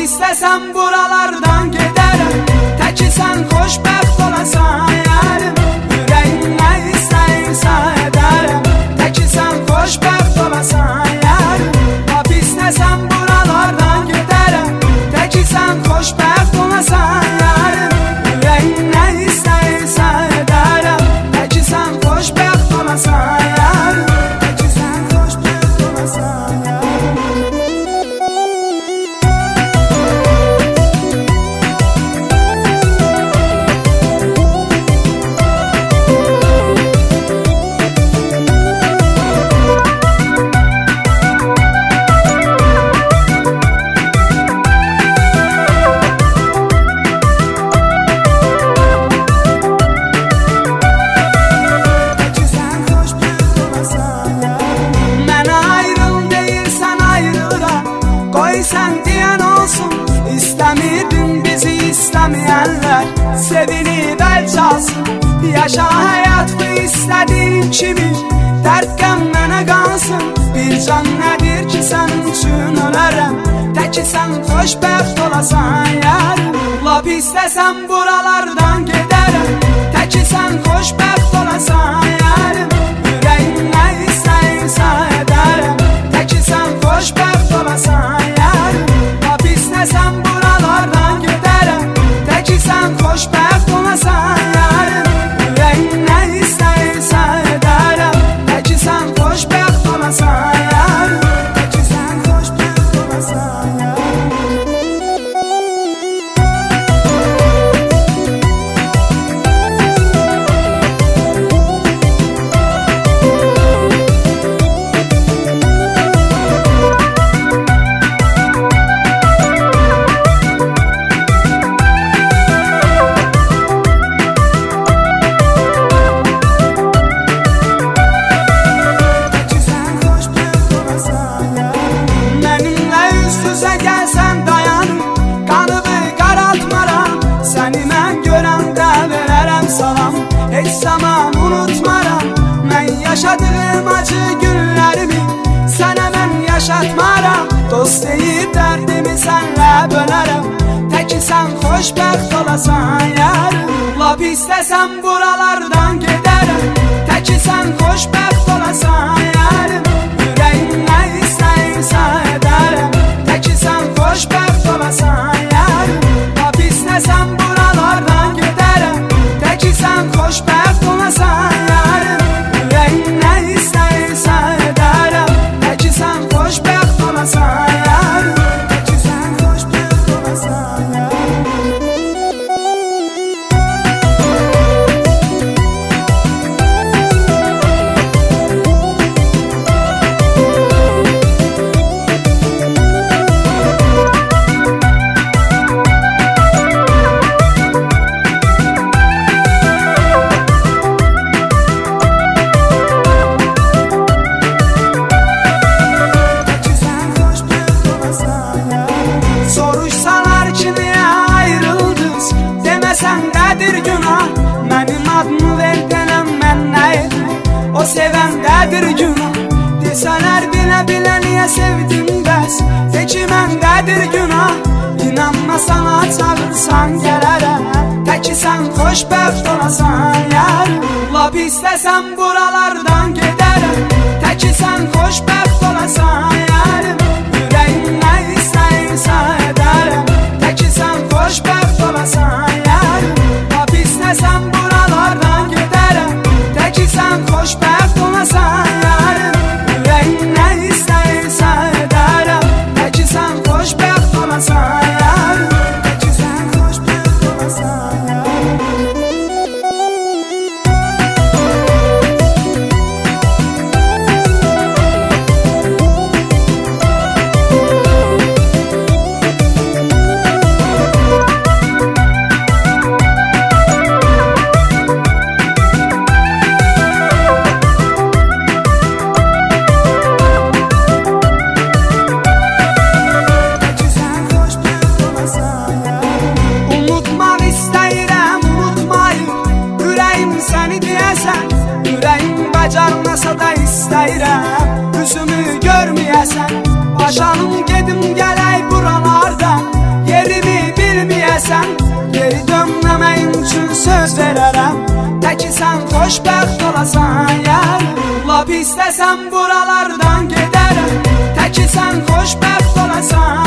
istesem buralardan giderim. Teki sen xoşbəxt olasan yarim. Yüreğim ne istəyirsə ederim. Teki sen xoşbəxt olasan yarim. Lap istesem buralardan giderim. Teki sen xoşbəxt olasan yarim. Yüreğim ne istəyirsə ederim. Teki sen xoşbəxt olasan yarim. Teki sen xoşbəxt olasan yarim. Sen diyen olsun, İstemirdin bizi istemeyenler. Sevinip el çalsın, yaşa hayatı istediğin kimi. Dert mənə qansın, bir can nedir ki senin üçün ölərəm. Teki sen xoşbəxt olasan yarim. Lap istesem buralardan giderim. Teki sen xoşbəxt olasan yarim. Yüreğim ne istəyirsə ederim. Teki sen xoşbəxt olasan yarim. Lap istesem buralardan giderim. Teki sen xoşbəxt olasan yarim. Yüreğim ne istəyirsə ederim. Teki sen xoşbəxt olasan yarim. Teki sen xoşbəxt olasan yarim. Gəlsən dayanım, qanımı qaraltmaram. Səni mən görəndə verərəm salam. Heç zaman unutmaram. Mən yaşadığım acı günlərimi sənə mən yaşatmaram. Dost deyib dərdimi sənlə bölərəm. Teki sən xoşbəxt olasan yarim. Lap istəsəm buralardan gedərəm. Teki sən xoşbəxt olasan yarim. Yüreğim nə istəyirsə edərəm. Teki sen xoşbəxt olasan yarim. Lap istesem buralardan giderim. Teki sen xoşbəxt olasan yarim. Yüreğim ne istəyirsə ederim. Teki sen xoşbəxt olasan yarim. Teki sen xoşbəxt olasan yarim. Soruşsalar ki niye ayrıldınız, demesen nedir günah. Benim adımı verdenəm mən nə edim, o sevəndedir günah. Deseler bile bile niye sevdim bəs, de ki məndedir günah. İnanma sana çağırsan gələrəm. Teki sen xoşbəxt olasan yarim. Lap istesem buralardan gedərəm. Teki sen xoşbəxt olasan yarim. Yüreğim nə istəyirsə ederim. Teki sen xoşbəxt olasan yarim. Lap istesem buralardan giderim. Teki sen xoşbəxt olasan yarim. Yüreğim nə istəyirsə ederim. Teki sen xoşbəxt olasan yarim. Teki sen xoşbəxt olasan yarim. Bacarmasa da istəyirəm üzümü görməyəsən. Başalım gedim gələk buralardan. Təki sən xoşbəxt olasan yarım. Lap istəsəm buralardan gedərəm. Təki sən xoşbəxt olasan